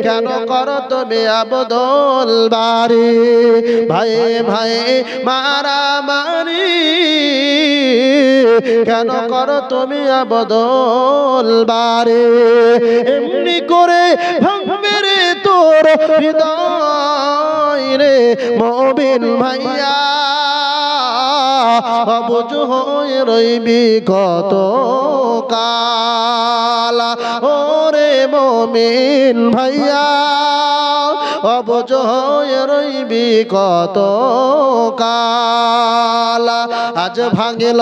কেন করো তুমি আবদুল বারি ভাই ভাই মারামারি কেন করো তুমি আবদুল বারি এমনি করে ভাঙবে রে তোর হৃদয় রে মুমিন ভাইয়া অবুঝ হয়ে রইবি কত কাল ওরে মুমিন ভাইয়া অবুঝ হয়ে রইবি কত কাল আজ ভাঙিল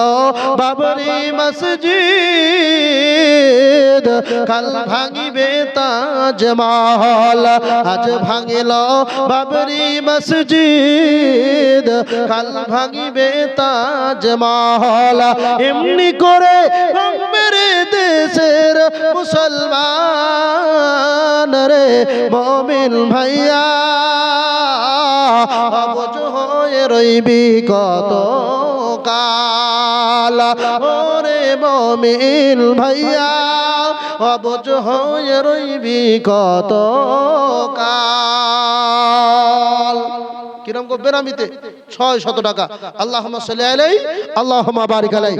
বাবরি মসজিদ কাল ভাঙিবে তাজমহল আজ ভাঙিল বাবরি মসজিদ কাল ভাঙিবে তাজমহল এমনি করে ভাঙবে রে দেশের মুসলমান রে মুমিন ভাইয়া অবুঝ হয়ে রইবি কত কাল ওরে মুমিন ভাইয়া অবুঝ হয়ে রইবি কত কাল কিরম গো বেরামিতে 600 টাকা আল্লাহুম্মা সাল্লি আলাইহি আল্লাহুম্মা বারিক আলাইহি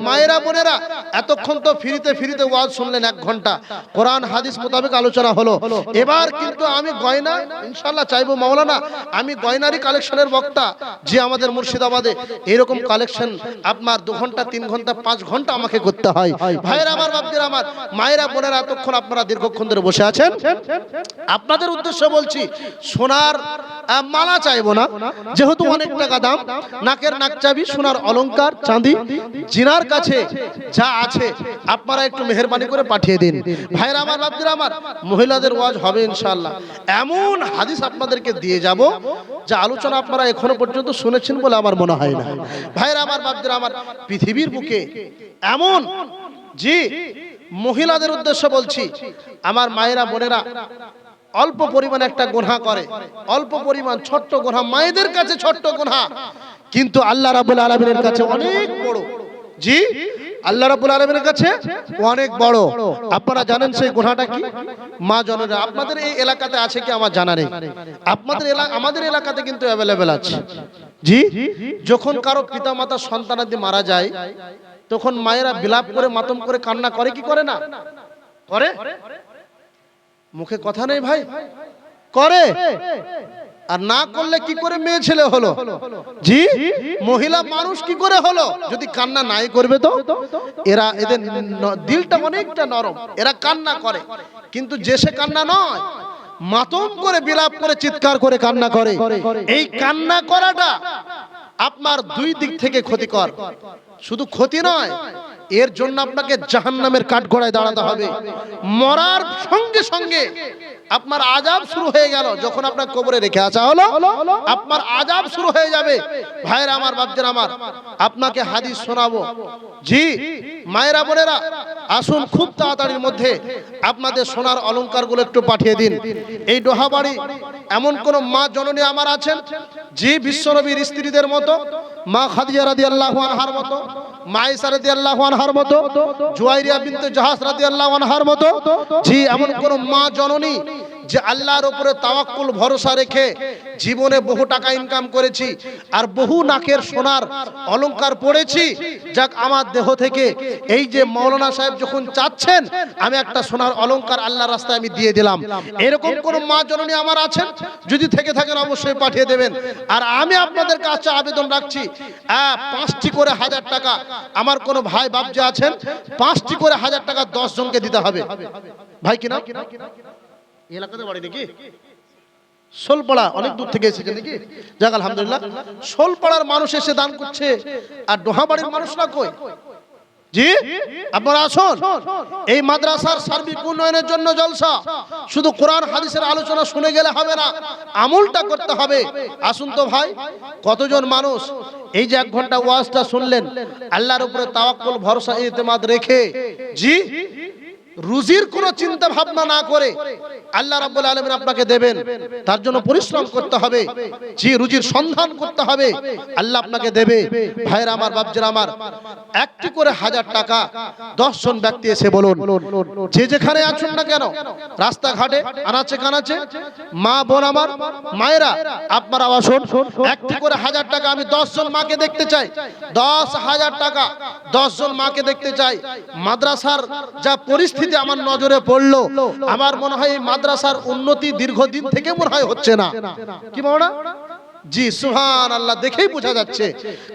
মায়েরা বোনেরা এতক্ষণ তো ফ্রিতে ওয়াজ শুনলেন 1 ঘন্টা কোরআন হাদিস মোতাবেক আলোচনা হলো এবার কিন্তু আমি গয়না ইনশাআল্লাহ চাইবো মাওলানা আমি গয়নারি কালেকশনের বক্তা যে আমাদের মুর্শিদাবাদে এরকম কালেকশন আপনার 2 ঘন্টা 3 ঘন্টা 5 ঘন্টা আমাকে করতে হয় ভাইরা আমার বাপদের আমার মায়েরা বোনেরা এতক্ষণ আপনারা দীর্ঘক্ষণ ধরে বসে আছেন আপনাদের উদ্দেশ্যে বলছি সোনার মালা চাইবো না যেহেতু অনেক টাকা দাম নাকের নাকচাবি সোনার অলংকার চাঁদি জিনার কাছে যা আছে আপনারা একটু মেহেরবানি করে পাঠিয়ে দিন ভাইরা আমার বাপদের আমার মহিলাদের ওয়াজ হবে ইনশাআল্লাহ এমন হাদিস আপনাদেরকে দিয়ে যাব যা আলোচনা আপনারা এখনো পর্যন্ত শুনেছেন বলে আমার মনে হয় না ভাইরা আমার বাপদের আমার পৃথিবীর বুকে এমন জি মহিলাদের উদ্দেশ্যে বলছি আমার মায়েরা বোনেরা অল্প পরিমাণ একটা গুনাহ করে অল্প পরিমাণ ছোট্ট গুনাহ মায়েদের কাছে ছোট্ট গুনাহ কিন্তু আল্লাহ রাব্বুল আলামিনের কাছে অনেক বড় জি আল্লাহ রাব্বুল আলামিনের কাছে অনেক বড় আপনারা জানেন সেই গুনাহটা কি মা জননী আপনাদের এই এলাকাতে আছে কি আমার জানা নেই আমাদের এলাকাতে কিন্তু अवेलेबल আছে জি যখন কারো পিতামাতা সন্তানাদি মারা যায় তখন মায়েরা বিলাপ করে মাতম করে কান্না করে কি করে না করে মুখে কথা নেই ভাই করে আর না করলে কি করে মেয়ে ছেলে হলো জি মহিলা মানুষ কি করে হলো যদি কান্না নাই করবে তো এরা এদের দিলটা অনেকটা নরম এরা কান্না করে কিন্তু যে সে কান্না নয় মাতম করে বিলাপ করে চিৎকার করে কান্না করে এই কান্না করাটা আপনার দুই দিক থেকে ক্ষতিকর শুধু ক্ষতি নয় এর জন্য আপনাকে জাহান্নামের কাঠগড়ায় দাঁড়াতে হবে মরার সঙ্গে সঙ্গে আপনার আযাব শুরু হয়ে গেল যখন আপনার কবরে রেখে আসা হলো আপনার আযাব শুরু হয়ে যাবে ভাইরা আমার বাপজান আমার আপনাকে হাদিস শোনাবো জি মায়েরা বোনেরা আসুন খুব তাড়াতাড়ির মধ্যে আপনাদের সোনার অলংকারগুলো একটু পাঠিয়ে দিন এই ডোহাবাড়ি এমন কোন মা জননী আমার আছেন জি বিশ্বনবীর স্ত্রীদের মতো মা খাদিজা রাদিয়াল্লাহু আনহার মতো মা আয়েশা রাদিয়াল্লাহু আনহার মতো জুয়াইরিয়া বিনতে জাহাস রাদিয়াল্লাহু আনহার মতো জি এমন কোন মা জননী যে আল্লাহর উপরে তাওয়াক্কুল ভরসা রেখে জীবনে বহু টাকা ইনকাম করেছি আর বহু নাকের সোনার অলংকার পড়েছি যাক আমার দেহ থেকে এই যে মাওলানা সাহেব যখন চাচ্ছেন আমি একটা সোনার অলংকার আল্লাহর রাস্তায় আমি দিয়ে দিলাম এরকম কোন মা জননী আমার আছেন যদি থেকে থাকেন অবশ্যই পাঠিয়ে দেবেন আর আমি আপনাদের কাছে আবেদন রাখছি 5টি করে 1000 টাকা আমার কোন ভাই বাপ যে আছেন 5টি করে 1000 টাকা 10 জনকে দিতে হবে ভাই কিনা এলাকাতে বাড়ি নাকি সোলপাড়া অনেক দূর থেকে এসেছে নাকি যাক আলহামদুলিল্লাহ সোলপাড়ার মানুষ এসে দান করছে আর ডোহাবাড়ির মানুষরা কই জি আপনারা আসুন এই মাদ্রাসার সার্বিক উন্নয়নের জন্য জলসা শুধু কোরআন হাদিসের আলোচনা শুনে গেলে হবে না আমলটা করতে হবে আসুন তো ভাই কতজন মানুষ এই যে 1 ঘন্টা ওয়াজটা শুনলেন আল্লাহর উপরে তাওয়াক্কুল ভরসা ইতিমাদ রেখে জি রুজির কোনো চিন্তা ভাবনা না করে আল্লাহ রাব্বুল আলামিন আপনাকে দেবেন, তার জন্য পরিশ্রম করতে হবে, যে রুজির সন্ধান করতে হবে, আল্লাহ আপনাকে দেবে। ভাইরা আমার, বাপজিরা আমার, একটি করে 1000 টাকা 10 জন ব্যক্তি এসে বলুন, যে যেখানে আছেন না কেন, রাস্তাঘাটে, আনাচে কানাচে, মা বোন আমার, মায়েরা আপনারা আসুন, একটি করে 1000 টাকা আমি 10 জন মাকে দেখতে চাই, 10,000 টাকা 10 জন মাকে দেখতে চাই। মাদ্রাসার যা পরিস্থিতি আমার নজরে পড়লো, আমার মনে হয় এই মাদ্রাসার উন্নতি দীর্ঘদিন থেকে মনে হয় হচ্ছে না। কি বড় জি, সুবহানাল্লাহ, দেখেই বোঝা যাচ্ছে।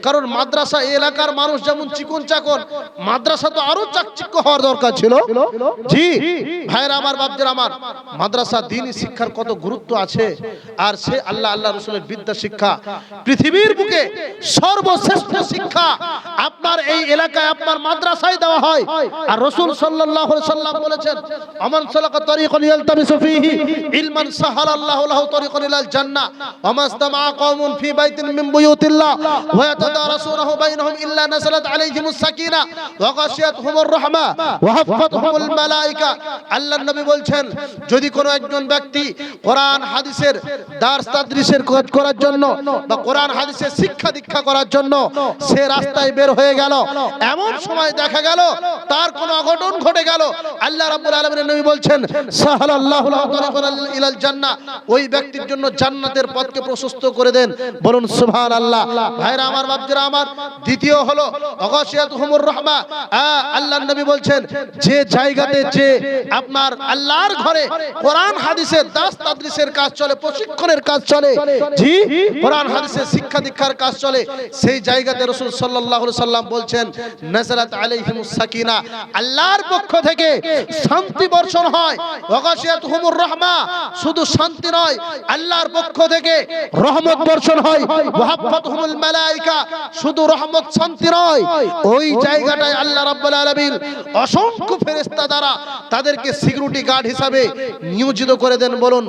কারণ মাদ্রাসা এলাকার মানুষ যেমন চিকন চাকন, মাদ্রাসা তো আরো চাকচিক্য হওয়ার দরকার ছিল। জি ভাইরা আমার, বাপজিরা আমার, মাদ্রাসা দ্বীনি শিক্ষার কত গুরুত্ব আছে। আর সে আল্লাহ রাসূলের বিদ্যা শিক্ষা, পৃথিবীর বুকে সর্বশ্রেষ্ঠ শিক্ষা আপনার এই এলাকায় আপনার মাদ্রাসায় দেওয়া হয়। আর রাসূল সাল্লাল্লাহু আলাইহি সাল্লাম বলেছেন, আমান সালাকা তারিকান ইয়ালতামিসু ফীহি ইলমান সাহালাল্লাহু লাহু তারিকান ইলাল জান্নাহ ওয়া মাসতামা قوم في بيت من بيوت الله ويتدارسونه بينهم إلا نزلت عليهم السكينة وغشيتهم الرحمة وحفتهم الملائكة। আল্লাহর নবী বলছেন, যদি কোনো একজন ব্যক্তি কোরআন হাদিসের দার্স তাদরিসের করার জন্য বা কোরআন হাদিসের শিক্ষা দীক্ষা করার জন্য সে রাস্তায় বের হয়ে গেল, এমন সময় দেখা গেল তার কোনো অঘটন ঘটে গেল, আল্লাহ রাব্বুল আলামিনের নবী বলছেন, সাহালাল্লাহু লাহু তারিকান ইলাল জান্নাহ, ওই ব্যক্তির জন্য জান্নাতের পথকে প্রশস্ত করে দেন। বলুন সুবহানাল্লাহ। ভাইরা আমার, বাপজিরা আমার, দ্বিতীয় হলো অগাশিয়াতুহুমুর রাহমা। আল্লাহর নবী বলছেন, যে জায়গাতে যে আপনার আল্লাহর ঘরে কোরআন হাদিসের দাস তাদরিসের কাজ চলে, প্রশিক্ষণের কাজ চলে, জি কোরআন হাদিসের শিক্ষা দীক্ষার কাজ চলে, সেই জায়গাতে রাসূল সাল্লাল্লাহু আলাইহি সাল্লাম বলছেন, নাযালাত আলাইহিমুস সাকিনা, আল্লাহর পক্ষ থেকে শান্তি বর্ষণ হয়। অগাশিয়াতুহুমুর রাহমা, শুধু শান্তি নয়, আল্লাহর পক্ষ থেকে রহমত বর্ষণ হয়। ওয়াহাফাতুহুমুল মালায়েকা, শুধু রহমত শান্তি নয়, ওই জায়গাটায় আল্লাহ রাব্বুল আলামিন অসংখ্য ফেরেশতা দ্বারা তাদেরকে সিকিউরিটি গার্ড হিসাবে নিয়োজিত করে দেন। বলুন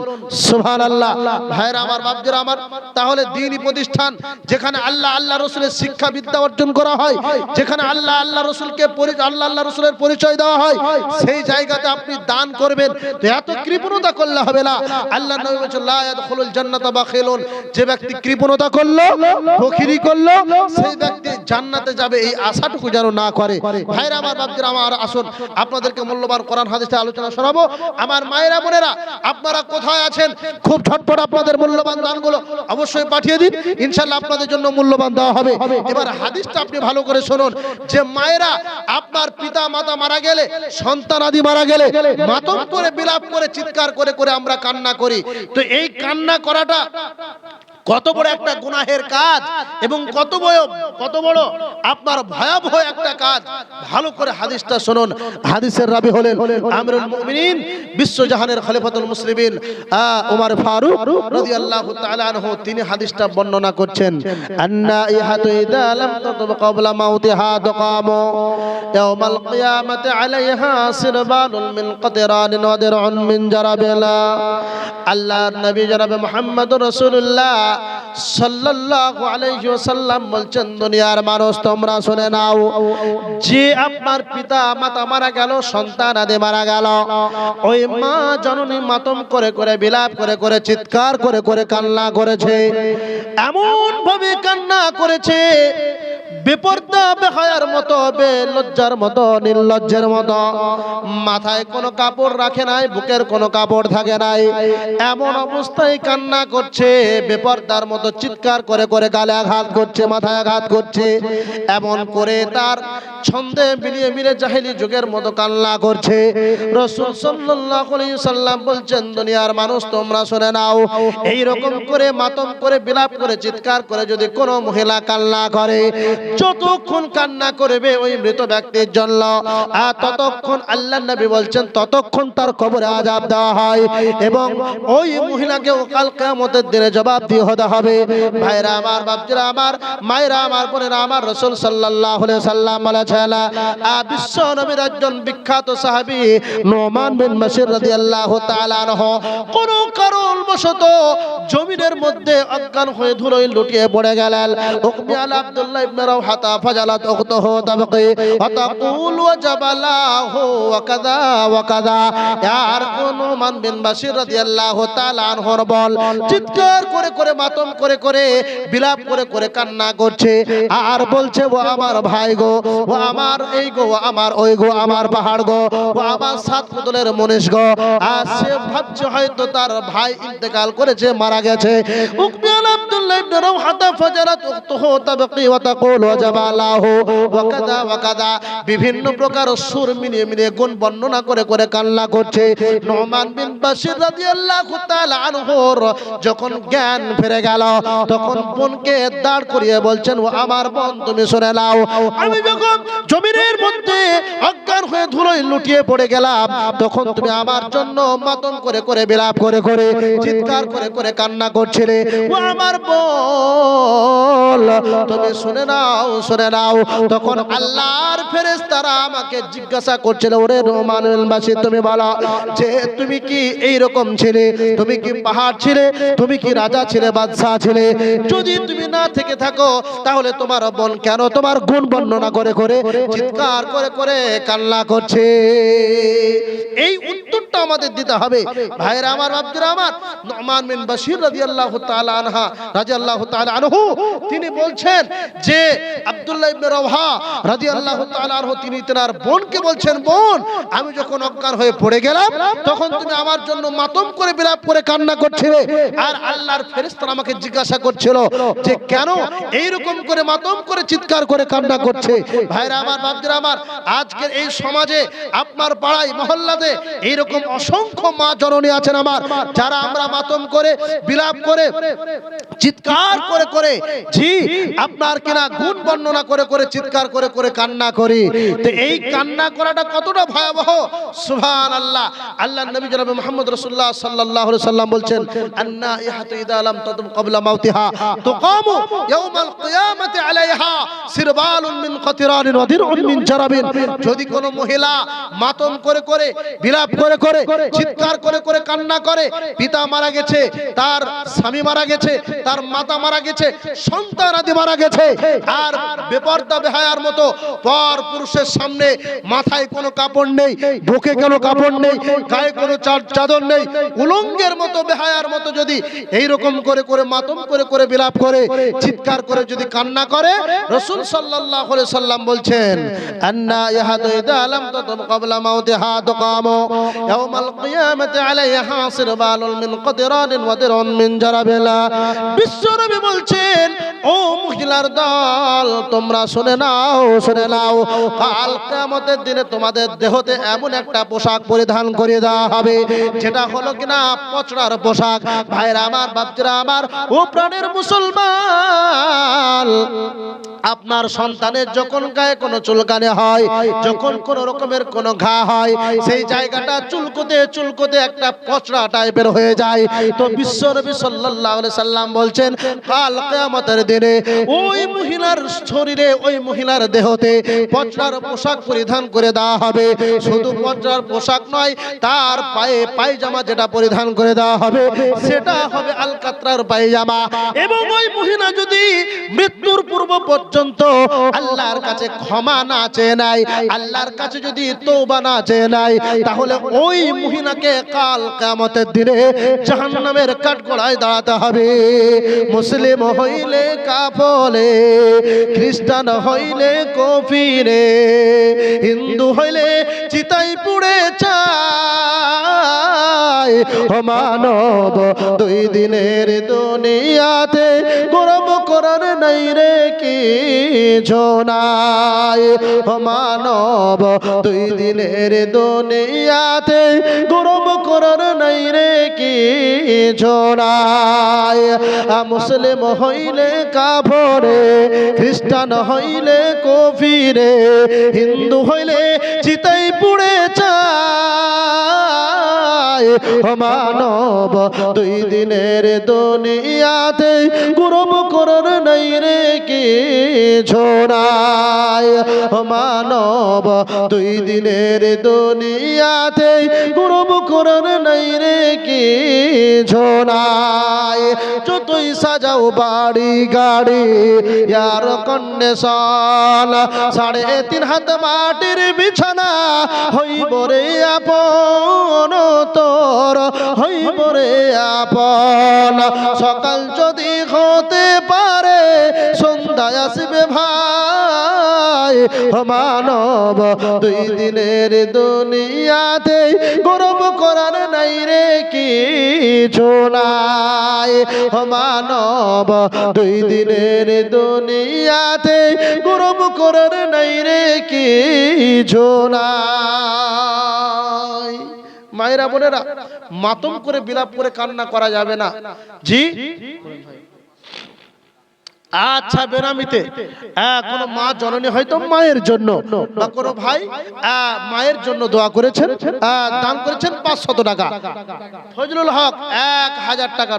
সুবহানাল্লাহ। ভাইরা আমার, বাপজিরা আমার, তাহলে দ্বীনি প্রতিষ্ঠান যেখানে আল্লাহ রাসূলের শিক্ষা বিদ্যা অর্জন করা হয়, যেখানে আল্লাহ রাসূলকে আল্লাহ রাসূলের পরিচয় দেওয়া হয়, সেই জায়গাতে আপনি দান করবেন। তো এত কৃপণতা করলে হবে না। আল্লাহর নবী বলেছেন, লা ইয়াদখুলুল জান্নাতা বাখিলুন, যে ব্যক্তি কৃপণতা করলো, ফকিরি করলো, সেই ব্যক্তি জান্নাতে যাবে এই আশাটুকু যেন না করে। ভাইরা আমার, বাপজিরা আমার, আসুন আপনাদেরকে মূল্যবান কোরআন হাদিসের আলোচনা শোনাবো। আমার মায়েরা বোনেরা, আপনারা কোথায় আছেন, খুব ঝটপট আপনাদের মূল্যবান দানগুলো অবশ্যই পাঠিয়ে দিন, ইনশাআল্লাহ আপনাদের জন্য মূল্যবান দেওয়া হবে। এবার হাদিসটা আপনি ভালো করে শুনুন, যে মায়েরা আপনার পিতা মাতা মারা গেলে, সন্তান আদি মারা গেলে মাতম করে, বিলাপ করে, চিৎকার করে করে আমরা কান্না করি। তো এই কান্না করাটা কত বড় একটা গুনাহের কাজ এবং কত বড় আপনার ভয়াবহ একটা কাজ, ভালো করে হাদিসটা শুনুন। হাদিসের রাবী হলেন আমিরুল মুমিনিন, বিশ্বজাহানের খলিফাতুল মুসলিমিন ওমর ফারুক রাদিয়াল্লাহু তাআলা আনহু। তিনি হাদিসটা বর্ণনা করছেন, আন্না ইহাতু ইদা লাম তাতব ক্বাবলা মাউতিহা দুকামু ইয়াউমাল কিয়ামাতি আলাইহা সিরবানুল মিন কাতরানিন ওয়া দিরউন মিন জারাবিলা। আল্লাহর নবী জনাবে মুহাম্মদুর রাসূলুল্লাহ সাল্লাল্লাহু আলাইহি ওয়াসাল্লাম বলছেন, দুনিয়ার মানুষ তোমরা শুনে নাও, যে আপনার পিতা মাতা মারা গেল, সন্তান আদি মারা গেল, ওই মা জননী মাতম করে করে, বিলাপ করে করে, চিৎকার করে করে কান্না করেছে, এমন ভাবে কান্না করেছে বেপরদা, বেহায়ার মতো, বেলজ্জার মতো, নির্লজ্জের মতো, মাথায় কোনো কাপড় রাখে নাই, বুকের কোনো কাপড় থাকে নাই, এমন অবস্থায় কান্না করছে, বেপরদার মতো চিৎকার করে করে গালে আঘাত করছে, মাথায় আঘাত করছে, এমন করে তার ছন্দে মিলিয়ে মিলে জাহেলি যুগের মতো কান্না করছে। রাসূল সাল্লাল্লাহু আলাইহি সাল্লাম বলছেন, দুনিয়ার মানুষ তোমরা শুনে নাও, এই রকম করে মাতম করে, বিলাপ করে, চিৎকার করে যদি কোনো মহিলা কান্না করে, যতক্ষণ কান্না করবে ওই মৃত ব্যক্তির জন্য, ততক্ষণ আল্লাহর নবী বলছেন ততক্ষণ তার কবরে আযাব দেওয়া হয় এবং ওই মহিলাকে কাল কিয়ামতের দিনে জবাবদিহি হতে হবে। ভাইরা আমার, বাপজিরা আমার, মায়েরা আমার, বোনেরা আমার, রাসূল সাল্লাল্লাহু আলাইহি সাল্লাম বলেছেন, বিশ্ব নবীর একজন বিখ্যাত সাহাবী নোমান বিন বাশির রাদিয়াল্লাহু তাআলা আনহু কোন কারণবশত জমিনের মধ্যে অজ্ঞান হয়ে ধুলোয় লুটিয়ে পড়ে গেলেন। উকমি আল আব্দুল্লাহ ইবনে রাওহা لوحة فجعلت أخته تبقي وتقول وجب له وكذا وكذا यार नुमान बिन बशीर রাদিয়াল্লাহু তাআলা আনহুর বল চিৎকার করে করে মাতম করে করে বিলাপ করে করে কান্না করছে আর বলছে ও আমার ভাই গো ও আমার এই গো আমার ওই গো আমার পাহাড় গো ও আমার সাত কুদলের মনীষ গো আর সে ভাবছে হয়তো তার ভাই ইন্তেকাল করেছে মারা গেছে উকবিয়াল আব্দুল্লাহ ইবনে রাওহাতা ফাজারাত উখতুহু তাবকি ওয়া তাকুল ওয়াজাবা লাহু ওয়া কাযা ওয়া কাযা বিভিন্ন প্রকার সুর মিলিয়ে মিলিয়ে গুণ বর্ণনা করে করে কান্না করছে নুমান বিন বশীর রাদিয়াল্লাহু তাআলা আনহুর যখন জ্ঞান ফিরে গেল তখন বোনকে দাঁড় করিয়ে বলছেন ও আমার বোন তুমি শুনে নাও আমি যখন জমিনের মধ্যে অজ্ঞান হয়ে ধুলোয় লুটিয়ে পড়ে গেলাম তখন তুমি আমার জন্য মাতম করে করে বিলাপ করে করে চিৎকার করে করে কান্না করছিলে ও আমার বোন তুমি শুনে নাও তখন আল্লাহর ফেরেশতারা আমাকে জিজ্ঞাসা করছিল ওরে নুমান বিন বশীর তুমি বলো যে তুমি কি এই রকম ছিলে তুমি কি পাহাড় ছিলে তুমি কি রাজা ছিলে বাদশা ছিলে যদি তুমি না থেকে থাকো তাহলে তোমার বোন কেন তোমার গুণ বর্ণনা করে করে চিৎকার করে করে কান্না করছে এই উত্তরটা আমাদের দিতে হবে ভাইরা আমার বাপজিরা আমার নুমান বিন বশীর রাদিয়াল্লাহু তাআলা আনহু তিনি বলছেন যে আব্দুল্লাহ ইবনে রাওহা রাদিয়াল্লাহু তাআলা আনহু তিনি তার বোনকে বলছেন বোন আমি যখন অজ্ঞান হয়ে পড়ে গেলাম তখন তুমি আমার জন্য মাতম করে বিলাপ করে কান্না করছিলে আর আল্লাহর ফেরেশতারা আমাকে জিজ্ঞাসা করছিল যে কেন এই রকম করে মাতম করে চিৎকার করে কান্না করছে ভাইরা আমার বাপজিরা আমার আজকের এই সমাজে আপনার পাড়ায় মহল্লাতে এই রকম অসংখ্য মা জননী আছেন আমার যারা আমরা মাতম করে বিলাপ করে চিৎকার করে করে জি আপনার কিনা গুণ বর্ণনা করে করে চিৎকার করে করে কান্না করি তো এই কান্না করাটা কতটা ভয়াবহ সুবহানাল্লাহ আল্লাহর নবী জনাব মুহাম্মদ রাসূলুল্লাহ সাল্লাল্লাহু আলাইহি সাল্লাম বলছেন আন্না ইহাতু ইদা লাম তাদম ক্বাবলা মাউতিহা তুকামু ইয়াউমাল কিয়ামাতি আলাইহা সিরবালুন মিন কতিরানিন ওয়া দিরউন মিন জারাবিন যদি কোন মহিলা মাতম করে করে বিলাপ করে করে চিৎকার করে করে কান্না করে পিতা মারা গেছে তার স্বামী মারা গেছে তার মাতা মারা গেছে সন্তান আদি মারা গেছে আর বেপরদা বেহায়ার মতো পর পুরুষের সামনে মাথায় কোনো কাপড় নেই বুকে কোনো কাপড় নেই গায়ে কোনো চাদর নেই উলঙ্গের মতো বেহায়ার মতো যদি এই রকম করে করে মাতম করে করে বিলাপ করে চিৎকার করে যদি কান্না করে রাসূল সাল্লাল্লাহু আলাইহি সাল্লাম বলছেন আন্না ইয়াহাদু ইদা লাম তাদম ক্বাবলা মাউতিহা তুকামু ইয়াউমাল কিয়ামাতি আলাইহা সিরবালুন মিন কতিরানিন ওয়া দিরউন মিন জারাবিলা বিশ্বনবী বলছেন ও মহিলার দল তোমরা শুনে নাও কাল কিয়ামতের দিনে তোমাদের দেহতে এমন একটা পোশাক পরিধান করিয়ে দেওয়া হবে যেটা হলো কিনা পচড়ার পোশাক ভাইরা আমার বাপজিরা আমার ও প্রাণের মুসলমান আপনার সন্তানের যখন গায়ে কোনো চুলকানি হয় যখন কোনো রকমের কোনো ঘা হয় সেই জায়গাটা চুলকোতে একটা পচড়া টাইপের হয়ে যায় তো বিশ্বনবী সাল্লাল্লাহু আলাইহি সাল্লাম বলছেন কাল কিয়ামতের দিনে ওই মহিলার শরীরে ওই মহিলার দেহতে পচড়ার পোশাক পরিধান করে দেওয়া হবে শুধু পচড়ার পোশাক নয় তার পায়ে পায়জামা যেটা পরিধান করে দেওয়া হবে সেটা হবে আলকাতরার পায়জামা এবং ওই মহিলা যদি মৃত্যুর পূর্ব পর্যন্ত আল্লাহর কাছে ক্ষমা না চেয়ে নেয় আল্লাহর কাছে যদি তওবা না চেয়ে নেয় তাহলে ওই মহিলাকে কাল কিয়ামতের দিনে জাহান্নামের কাঠগড়ায় দাঁড়াতে হবে মুসলিম হইলে কাফলে খ্রিস্টান হইলে কফিরে হিন্দু হইলে চিতাই পুড়ে চায় মানব দুই দিনের দুনিয়াতে গৌরব করার নাই রে কি জোনায় মানব দুই দিনের দুনিয়াতে গৌরব করার নাই রে কি জোনায় মুসলিম হইলে কাফরে খ্রিস্টান হইলে কফিরে হিন্দু হইলে চিতাই পুড়ে চায় মানব দুই দিনের দুনিয়াতে গৌরব করার নাই রে কি ঝোড়ায় মানব দুই দিনের দুনিয়াতে গৌরব করার নাই রে কি ঝোনায় যতই সাজাও বাড়ি গাড়ি এয়ার কন্ডিশন 3.5 হাত মাটির বিছানা হইব রে আপন তোর হইব রে আপন সকাল যদি হতে পারে সন্ধ্যায় আসবে ভাই মানব 2 দিনের দুনিয়াতে গর্ব করার নাই রে কিছু নাই মানব 2 দিনের দুনিয়াতে গর্ব করার নাই রে কিছু নাই। মায়েরা বোনেরা মাতম করে বিলাপ করে কান্না করা যাবে না। জি আচ্ছা বেনামিতে কোন মা জননী হয়তো মায়ের জন্য বা কোনো ভাই মায়ের জন্য দোয়া করেছেন, দান করেছেন 500 টাকা, ফজলুল হক 1000 টাকা।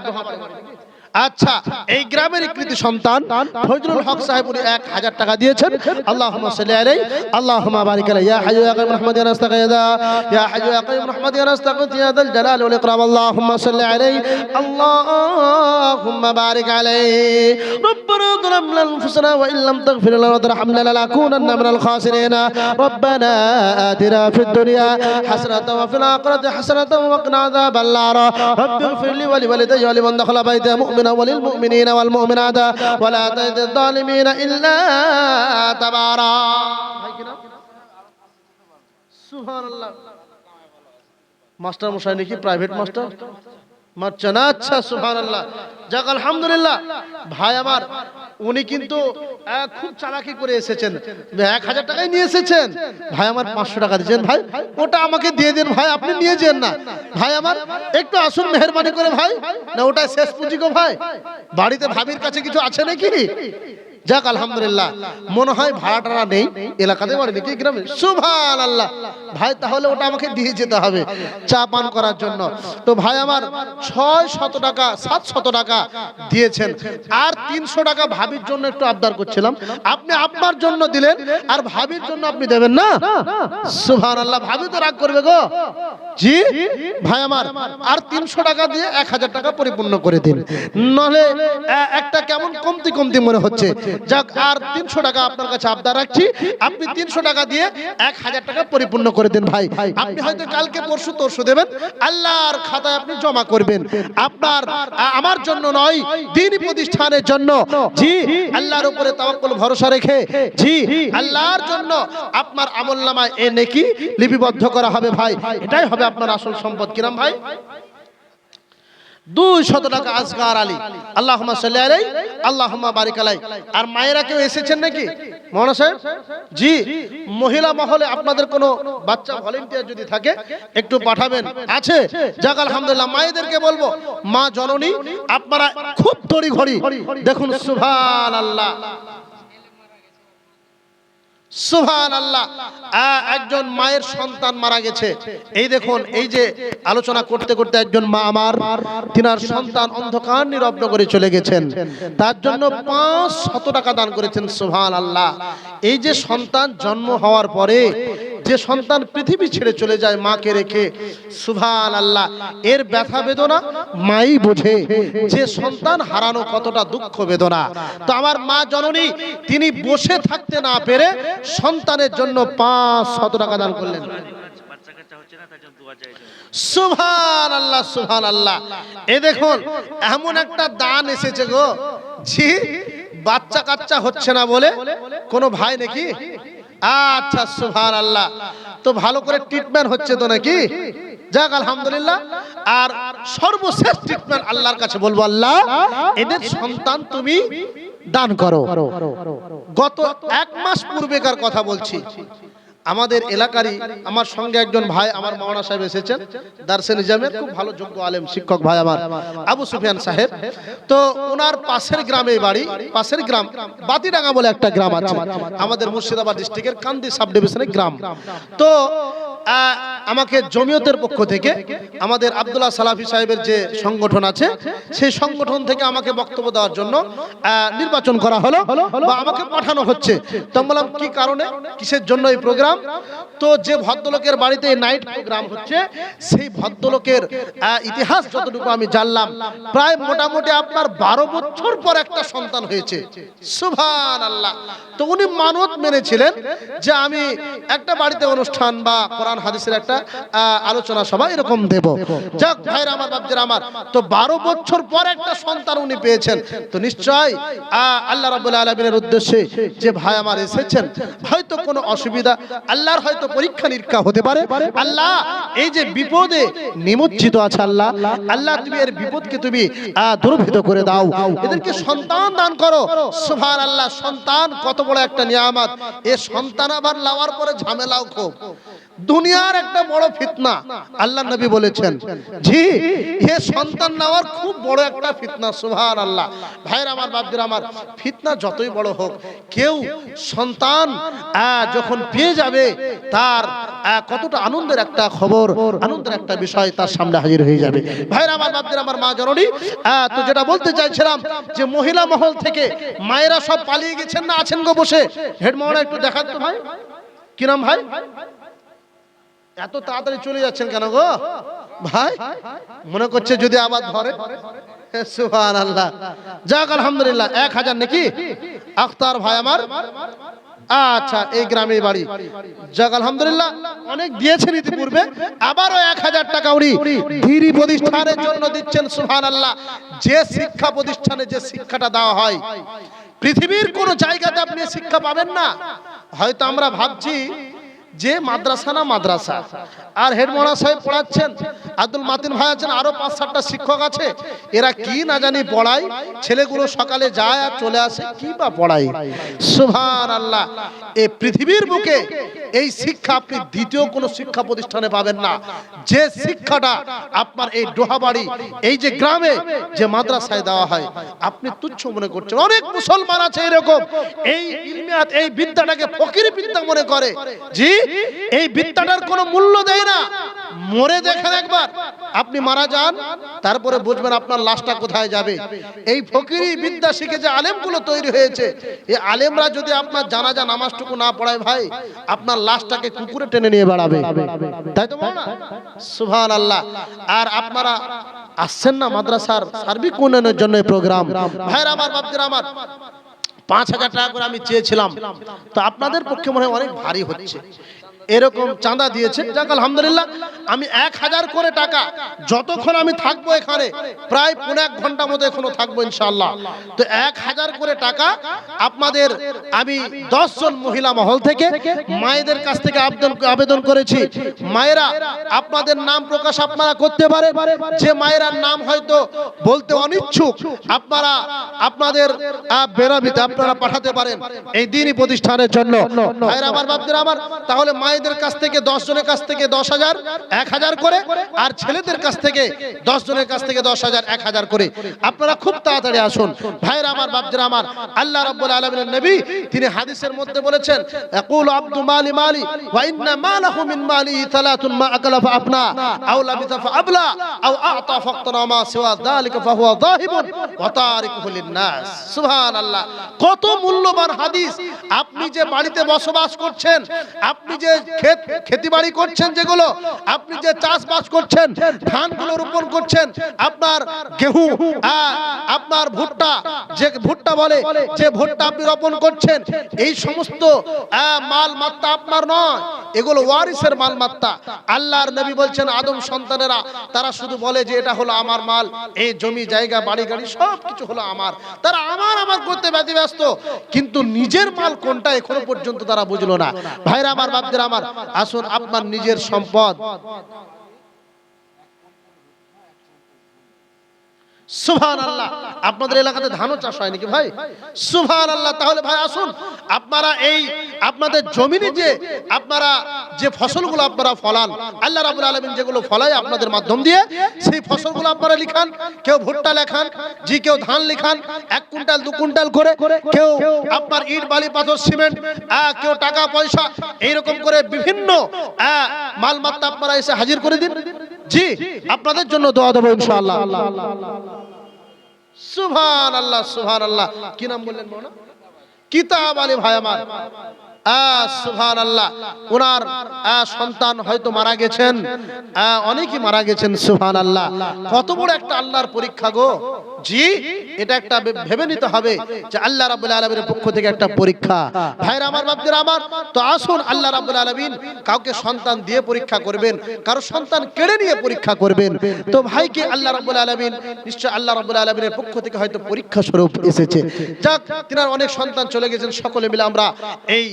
আচ্ছা এই গ্রামের কৃতি সন্তান ফজলুল হক সাহেব উনি 1000 টাকা দিয়েছেন। আল্লাহুম্মা সাল্লি আলাইহি আল্লাহুম্মা বারিক আলাইহি ইয়া হাইয়্যু ইয়া কাইয়্যুম রাহমাতিকা নাস্তাগীথা ইয়া হাইয়্যু ইয়া কাইয়্যুম রাহমাতিকা নাস্তাগীথা ইয়া যাল জালালি ওয়াল ইকরাম আল্লাহুম্মা সাল্লি আলাইহি আল্লাহুম্মা বারিক আলাইহি রব্বানা যালামনা আনফুসানা ওয়া ইল্লাম তাগফির লানা ওয়া তারহামনা লানাকুনান্না মিনাল খাসিরিন রব্বানা আতিনা ফিদ দুনিয়া হাসানাতাও ওয়া ফিল আখিরাতি হাসানাতাও ওয়া কিনা আযাবান নার রব্বিগফির লি ওয়া লিওয়ালিদাইয়া ওয়া লিমান দাখালা বাইতা وللمؤمنين والمؤمنات ولا تزد الظالمين إلا تبارا সুবহানাল্লাহ। মাস্টার মশাই নাকি প্রাইভেট মাস্টার মারছেন? আচ্ছা সুবহানাল্লাহ, যাক আলহামদুলিল্লাহ। ভাই আমার উনি কিন্তু খুব চালাকি করে এসেছেন, 1000 টাকাই নিয়ে এসেছেন। ভাই আমার 500 টাকা দিয়েছেন, ভাই ওটা আমাকে দিয়ে দেন ভাই, আপনি নিয়ে যান না ভাই আমার, একটু আসুন মেহেরবানি করে ভাই, না ওটা শেষ পুঁজি গো ভাই, বাড়িতে ভাবির কাছে কিছু আছে নাকি? যাক আলহামদুলিল্লাহ, মনে হয় ভাড়াটা নেই এলাকাতে বাড়ি নাকি গ্রামে। সুবহানাল্লাহ ভাই, তাহলে ওটা আমাকে দিয়ে যেতে হবে চা পান করার জন্য। তো ভাই আমার 600 টাকা 700 টাকা দিয়েছেন, আর 300 টাকা ভাবির জন্য একটু আবদার করছিলাম, আপনি আপনার জন্য দিলেন আর ভাবির জন্য আপনি দেবেন না? সুবহানাল্লাহ, ভাবি তো রাগ করবে গো। জি ভাই আমার আর 300 টাকা দিয়ে 1000 টাকা পরিপূর্ণ করে দিন, নলে একটা কেমন কমতি কমতি মনে হচ্ছে। যাক আর 300 টাকা আপনার কাছে আবদার রাখছি, আপনি 300 টাকা দিয়ে 1000 টাকা পরিপূর্ণ করে দিন ভাই। আপনি হয়তো কালকে পরশু তরশু দেবেন, আল্লাহর খাতায় আপনি জমা করবেন, আপনার আমার জন্য নয়, দ্বীন প্রতিষ্ঠানের জন্য। জি আল্লাহর উপরে তাওয়াক্কুল ভরসা রেখে জি আল্লাহর জন্য আপনার আমলনামায় এ নেকি লিপিবদ্ধ করা হবে ভাই, এটাই হবে আপনার আসল সম্পদ। কিরাম ভাই 200 টাকা আসগার আলী, আল্লাহুম্মা সাল্লি আলাইহি আল্লাহুম্মা বারিক আলাইহি। আর মায়েরা কেউ এসেছেন নাকি মৌলানা সাহেব? জি মহিলা মহলে আপনাদের কোনো বাচ্চা ভলান্টিয়ার যদি থাকে একটু পাঠাবেন, আছে? যাক আলহামদুলিল্লাহ, মায়েদেরকে বলবো মা জননী আপনারা খুব তড়ি ঘড়ি দেখুন। সুবহানাল্লাহ সুবহানাল্লাহ, একজন মায়ের সন্তান মারা গেছে। এই দেখুন, এই যে আলোচনা করতে করতে একজন মা আমার তিনার সন্তান অন্ধকার নিরব্দ করে চলে গেছেন, তার জন্য 500 টাকা দান করেছেন। সুবহানাল্লাহ, এই যে সন্তান জন্ম হওয়ার পরে যে সন্তান পৃথিবী ছেড়ে চলে যায় মাকে রেখে, সুবহানাল্লাহ, এর ব্যথা বেদনা মাই বোঝে, যে সন্তান হারানো কতটা দুঃখ বেদনা। তো আমার মা জননী তিনি বসে থাকতে না পেরে সন্তানের জন্য 500 টাকা দান করলেন। সুবহানাল্লাহ সুবহানাল্লাহ, এ দেখুন এমন একটা দান এসেছে গো। জি বাচ্চা কাচ্চা হচ্ছে না বলে কোন ভাই নাকি? আচ্ছা সুবহানাল্লাহ, তো ভালো করে ট্রিটমেন্ট হচ্ছে তো নাকি? যাক আলহামদুলিল্লাহ। আর সর্বশেষ ট্রিটমেন্ট আল্লাহর কাছে বলবো, আল্লাহ এদের সন্তান তুমি দান করো। গত 1 মাস পূর্বেকার কথা বলছি, আমাদের এলাকারই আমার সঙ্গে একজন ভাই আমার মাওলানা সাহেব এসেছেন, দারসে নিজামের খুব ভালো যোগ্য আলেম শিক্ষক ভাই আমার আবু সুফিয়ান সাহেব। তো ওনার পাশের গ্রামে বাড়ি, পাশের গ্রাম বাতিডাঙ্গা বলে একটা গ্রাম আছে আমাদের মুর্শিদাবাদ ডিস্ট্রিক্টের কান্দি সাব ডিভিশনের গ্রাম। তো আমাকে জমিয়তের পক্ষ থেকে আমাদের আব্দুল্লাহ সালাফি সাহেবের যে সংগঠন আছে সেই সংগঠন থেকে আমাকে বক্তব্য দেওয়ার জন্য নির্বাচন করা হলো বা আমাকে পাঠানো হচ্ছে। তো বললাম কি কারণে, কিসের জন্য এই প্রোগ্রাম? তো যে ভদ্রলোকের বাড়িতে নাইট প্রোগ্রাম হচ্ছে সেই ভদ্রলোকের ইতিহাস যতটুকু আমি জানলাম, প্রায় মোটামুটি আপনার 12 বছর পর একটা সন্তান হয়েছে। সুবহানাল্লাহ। তো উনি মানত মেনেছিলেন যে আমি একটা বাড়িতে অনুষ্ঠান বা কোরআন হাদিসের একটা আলোচনা সভা এরকম দেব। যাক ভাইরা আমার, বাপজিরা আমার, তো 12 বছর পর একটা সন্তান উনি পেয়েছেন। তো নিশ্চয় আল্লাহ রাব্বুল আলামিনের উদ্দেশ্যে যে ভাই আমার এসেছেন, হয়তো কোনো অসুবিধা, আল্লাহর হয়তো পরীক্ষা নিরীক্ষা হতে পারে। আল্লাহ এই যে বিপদে নিমজ্জিত আছে, আল্লাহ আল্লাহ তুমি এর বিপদকে তুমি দূরীভূত করে দাও, এদেরকে সন্তান দান করো। সুবহানাল্লাহ। সন্তান কত বড় একটা নিয়ামত। এই সন্তান আবার লাওয়ার পরে ঝামেলাও খুব, দুনিয়ার একটা বড় ফিতনা। আল্লাহ নবী বলেছেন জি, এ সন্তান নেওয়ার খুব বড় একটা ফিতনা। সুবহানাল্লাহ। ভাইরা আমার, বাপজিরা আমার, ফিতনা যতই বড় হোক, কেউ সন্তান যখন পেয়ে যাবে তার কতটা আনন্দের একটা খবর, আনন্দের একটা বিষয় তার সামনে হাজির হয়ে যাবে। ভাইরা আমার, বাপজিরা আমার, মা জননী, তো যেটা বলতে চাইছিলাম যে মহিলা মহল থেকে মায়েরা সব পালিয়ে গেছেন না আছেন গো বসে? হেড মাওলানা একটু দেখান তো ভাই, কি নাম ভাই? এত তাড়াতাড়ি চলে যাচ্ছেন কেন গো ভাই? মনে করছে যদি আবার ধরে। সুবহানাল্লাহ। যাক আলহামদুলিল্লাহ। 1000 নাকি আখতার ভাই আমার? আচ্ছা, এই গ্রামে বাড়ি। যাক আলহামদুলিল্লাহ, অনেক দিয়েছেন ইতিপূর্বে, আবারও 1000 টাকা উনি ধীরি প্রতিষ্ঠানের জন্য দিচ্ছেন। সুবহানাল্লাহ। যে শিক্ষা প্রতিষ্ঠানে যে শিক্ষাটা দেওয়া হয়, পৃথিবীর কোন জায়গাতে আপনি শিক্ষা পাবেন না। হয়তো আমরা ভাবছি যে মাদ্রাসা না মাদ্রাসা, আর হেড মাওলানা সাহেব পড়াচ্ছেন, আব্দুল মাতিন ভাই আছেন, আরো 5-7টা শিক্ষক আছে, এরা কি না জানি পড়ায়। ছেলেগুলো সকালে যায় আর চলে আসে, কি বা পড়ায়। সুবহানাল্লাহ। এই পৃথিবীর বুকে এই শিক্ষা আপনি দ্বিতীয় কোন শিক্ষা প্রতিষ্ঠানে পাবেন না। যে শিক্ষাটা আপনার এই ডোহাবাড়ি, এই যে গ্রামে যে মাদ্রাসায় দেওয়া হয়, আপনি তুচ্ছ মনে করছেন। অনেক মুসলমান আছে এরকম, এই ইলমিয়াত, এই বিদ্যাটাকে ফকিরি বিদ্যা মনে করে। জি, এই বিদ্যাটার কোনো মূল্য দেয় না। মরে দেখেন একবার, আপনি মারা যান, তারপরে বুঝবেন আপনার লাশটা কোথায় যাবে। এই ফকিরি বিদ্যা শিখে যে আলেমগুলো তৈরি হয়েছে, এই আলেমরা যদি আপনার জানাজা নামাজটুকু না পড়ায় ভাই, আপনার লাশটাকে কুকুরে টেনে নিয়ে বেড়াবে, তাই তো বলো না? সুবহানাল্লাহ। আর আপনারা আসছেন না মাদ্রাসার সার্বিক উন্নয়নের জন্য এই প্রোগ্রাম। ভাইরা আমার, বাপজিরা আমার, 5000 টাকা করে আমি চেয়েছিলাম, তো আপনাদের পক্ষে মনে হয় অনেক ভারী হচ্ছে। এরকম চাঁদা দিয়েছে, যাক আলহামদুলিল্লাহ। আমি 1000 করে টাকা, যতক্ষণ আমি থাকবো এখানে, প্রায় 1.5 ঘন্টা মতো এখনো থাকবো ইনশাআল্লাহ, তো 1000 করে টাকা আপনাদের আমি 10 জন মহিলা মহল থেকে মায়েদের কাছ থেকে আবেদন করেছি। মায়েরা আপনাদের নাম প্রকাশ আপনারা করতে পারেন, যে মায়েরার নাম হয়তো বলতে অনিচ্ছুক, আপনারা আপনাদের বেরাবিতে আপনারা পাঠাতে পারেন এই দ্বীনি প্রতিষ্ঠানের জন্য। ভাইরা আমার, বাপজিরা আমার, তাহলে মায়েদের কাছ থেকে 10 জনের কাছ থেকে 10,000, 1000 করে, আর ছেলেদের কাছ থেকে 10 জনের কাছ থেকে 10,000, 1000 করে। আপনারা খুব তাড়াতাড়ি আসুন। ভাইরা আমার, বাপজিরা আমার, আল্লাহ রাব্বুল আলামিনের নবী তিনি হাদিসের মধ্যে বলেছেন, ইয়াকুলু আব্দু মালি মালি ওয়া ইন্না মালাহু মিন মালিহি থালাতুন মা আকালা ফা আফনা আও লাবিসা ফা আবলা আও আ'তা ফাক্তানা মা সিওয়া যালিকা ফা হুয়া যাহিবুন ওয়া তারিকুহু লিন-নাস। সুবহানাল্লাহ। কত মূল্যবান হাদিস। আপনি যে বাড়িতে বসবাস করছেন, আপনি যে খেতিবাড়ি করছেন, যেগুলো আপনি যে চাষবাস করছেন, ধানগুলো রোপণ করছেন, আপনার গেহু, আপনার ভুট্টা, যে ভুট্টা বলে, যে ভুট্টা আপনি রোপণ করছেন, এই সমস্ত মাল মাত্তা আপনার নয়, এগুলো ওয়ারিসের মাল মাত্তা। আল্লাহর নবী বলছেন, আদম সন্তানেরা তারা শুধু বলে যে এটা হলো আমার মাল, এই জমি জায়গা বাড়ি গাড়ি সব কিছু হলো আমার, তারা আমার আমার করতে ব্যস্ত, কিন্তু নিজের মাল কোনটা এখনো পর্যন্ত তারা বুঝলো না। ভাইরা আমার, বাপজিরা আমার, আসুন আপনার নিজের সম্পদ সুবহানাল্লাহ। আপনাদের এলাকাতে ধানও চাষ হয় নাকি ভাই? সুবহানাল্লাহ। তাহলে ভাই আসুন, আপনারা এই আপনাদের জমিনে যে আপনারা যে ফসলগুলো আপনারা ফলান, আল্লাহ রাব্বুল আলামিন যেগুলো ফলায় আপনাদের মাধ্যম দিয়ে, সেই ফসলগুলো আপনারা লিখান। কেউ ভুট্টা লেখান, জি কেউ ধান লিখান, 1 কুইন্টাল 2 কুইন্টাল করে, কেউ আপনার ইট বালি পাথর সিমেন্ট, কেউ টাকা পয়সা, এইরকম করে বিভিন্ন মালমাত্তা আপনারা এসে হাজির করে দিন। জি, আপনাদের জন্য দোয়া দেবো ইনশাআল্লাহ। সুবহানাল্লাহ সুবহানাল্লাহ। কি নাম বললেন মাওলানা? কিতাব আলী ভাই আমার। সুবহানাল্লাহ। ওনার সন্তান হয়তো মারা গেছেন, অনেকেই মারা গেছেন। সুবহানাল্লাহ। কত বড় একটা আল্লাহর পরীক্ষা গো। জি, এটা একটা ভেবে নিতে হবে যে আল্লাহ রাব্বুল আলামিনের পক্ষ থেকে একটা পরীক্ষা। ভাইরা আমার, বাপদের আমার, তো আসুন আল্লাহ রাব্বুল আলামিন কাউকে সন্তান দিয়ে পরীক্ষা করবেন, কারো সন্তান কেড়ে নিয়ে পরীক্ষা করবেন। তো ভাইকে আল্লাহ রাব্বুল আলামিন নিশ্চয় আল্লাহ রাব্বুল আলামিনের পক্ষ থেকে হয়তো পরীক্ষা স্বরূপ এসেছে। যাক, তিনার অনেক সন্তান চলে গেছেন, সকলে মিলে আমরা এই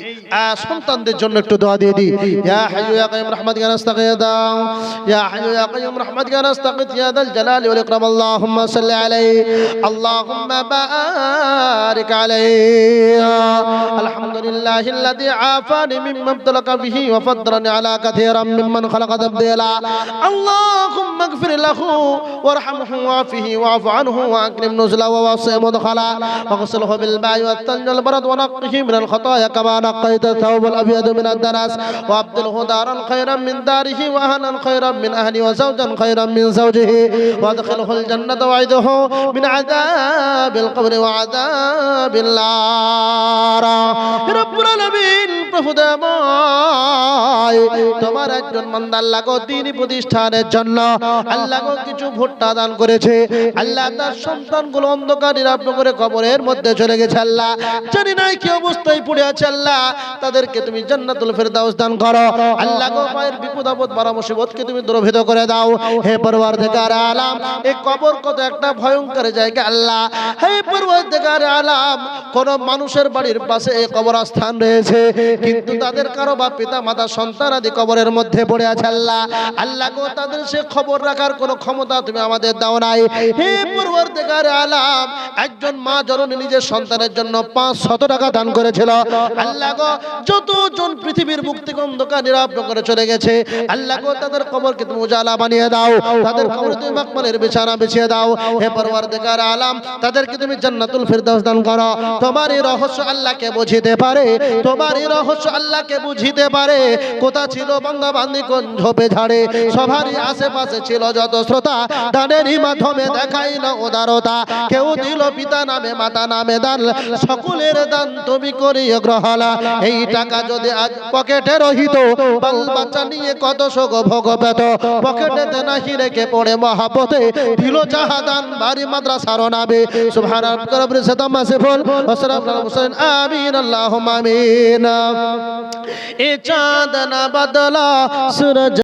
সন্তানদের জন্য একটু দোয়া দিয়ে দিই। ইয়া হাইয়্যু ইয়া কাইয়্যুম রাহমাতিকা নাস্তাগীথু, ইয়া হাইয়্যু ইয়া কাইয়্যুম রাহমাতিকা নাস্তাগীথু, ইয়া যাল জালালি ওয়াল ইকরাম। আল্লাহুম্মা সাল্লি আলাইহি, আল্লাহুম্মা বারিক আলাইহি। আলহামদুলিল্লাহিল্লাযী আফানি মিম্মা ইবতালাকা বিহি ওয়া ফাদ্দালানি আলা কাসীরিম মিম্মান খালাকা তাফদীলা। আল্লাহুম্মা ইগফির লাহু ওয়ারহামহু ওয়াফিহি ওয়াফু আনহু ওয়াকরিম নুজুলা ওয়া ওয়াসি' মুদখালা ওয়াগসিলহু বিল মা'i ওয়াত তালজি ওয়াল বারাদ ওয়া নাক্কিহি মিনাল খাতায়া কামা নাক্কাইতা থাওবাল আবিয়াদ মিনাদ দানাস ওয়া আবদিলহু দারান খায়রাম মিন দারিহি ওয়া আহলান খায়রাম মিন আহলি ওয়া যাওজান খায়রাম মিন যাওজিহি ওয়া আদখিলহুল জান্নাতা ওয়া'ইদহু মিন আযাবিল কবরি ওয়া আযাবিল নার। রব্বুল আলামিন, প্রভু দয়াময়, তোমার একজন বান্দা আল্লাহ গো দ্বীনি প্রতিষ্ঠানের জন্য আল্লাহ গো কিছু ভুট্টা দান করেছে। আল্লাহ তার সন্তানগুলো অন্ধকার নিরাপদ করে কবরের মধ্যে চলে গেছে। আল্লাহ জানি না কি অবস্থায় পড়ে আছে। আল্লাহ তাদেরকে তুমি জান্নাতুল ফেরদাউস দান করো। আল্লাহ গো মায়ের বিপদ আপদ বারা মুসিবতকে তুমি দূরভেদ করে দাও। হে পরওয়ারদিগার আলাম, এই কবর কত একটা ভয়ঙ্কর জায়গা। আল্লাহ, হে পরওয়ারদিগার আলাম, কোন মানুষের বাড়ির পাশে এই কবরস্থান রয়েছে, কিন্তু তাদের কারো বা পিতা মাতা সন্তান আদি কবরের মধ্যে পড়ে আছে। আল্লাহ, আল্লাহ গো তাদের সে খবর রাখার কোনো ক্ষমতা তুমি আমাদের দাও নাই। হে পরওয়ারদিগার আলাম, একজন মা জননী নিজের সন্তানের জন্য 500 টাকা দান করেছিল। আল্লাহ গো যতজন পৃথিবীর মুখ থেকে অন্ধকার নিরাপদ করে চলে গেছে, আল্লাহ গো তাদের কবরকে তুমি উজালা বানিয়ে দাও, তাদের কবরে তুমি মাকমালের বিছানা বিছিয়ে দাও। হে পরওয়ারদিগার আলাম, তাদেরকে তুমি জান্নাতুল ফেরদাউস দান করো। তোমার এই রহস্য আল্লাহকে বুঝিতে পারে, তোমার এই রহস্য আল্লাহকে বুঝিতে পারে। কোথা ছিল বান্দা বান্দি কোন ঝোপে ঝাড়ে, সবারই আশেপাশে ছিল যত শ্রোতা, দানেরই মাধ্যমে দেখাই না উদারতা। কেউ দিল পিতা নামে মাতা নামে দান, সকলের দান তুমি করিও গ্রহণ। এই টাকা যদি আজ পকেটে রহিত, বাল বাচ্চা নিয়ে কত শোক ভোগ পেত। পকেটেতে নাহি রেখে পড়ে মহাপথে দিল যাহা দান, বাড়ি মাদ্রাসার নামে। সুবহানা রাব্বিকা রাব্বিল ইজ্জাতি আম্মা ইয়াসিফুন ওয়া সালামুন আলাল মুরসালিন। আমিন আল্লাহুম্মা আমিন। এ চাঁদ না বদলা সূরজ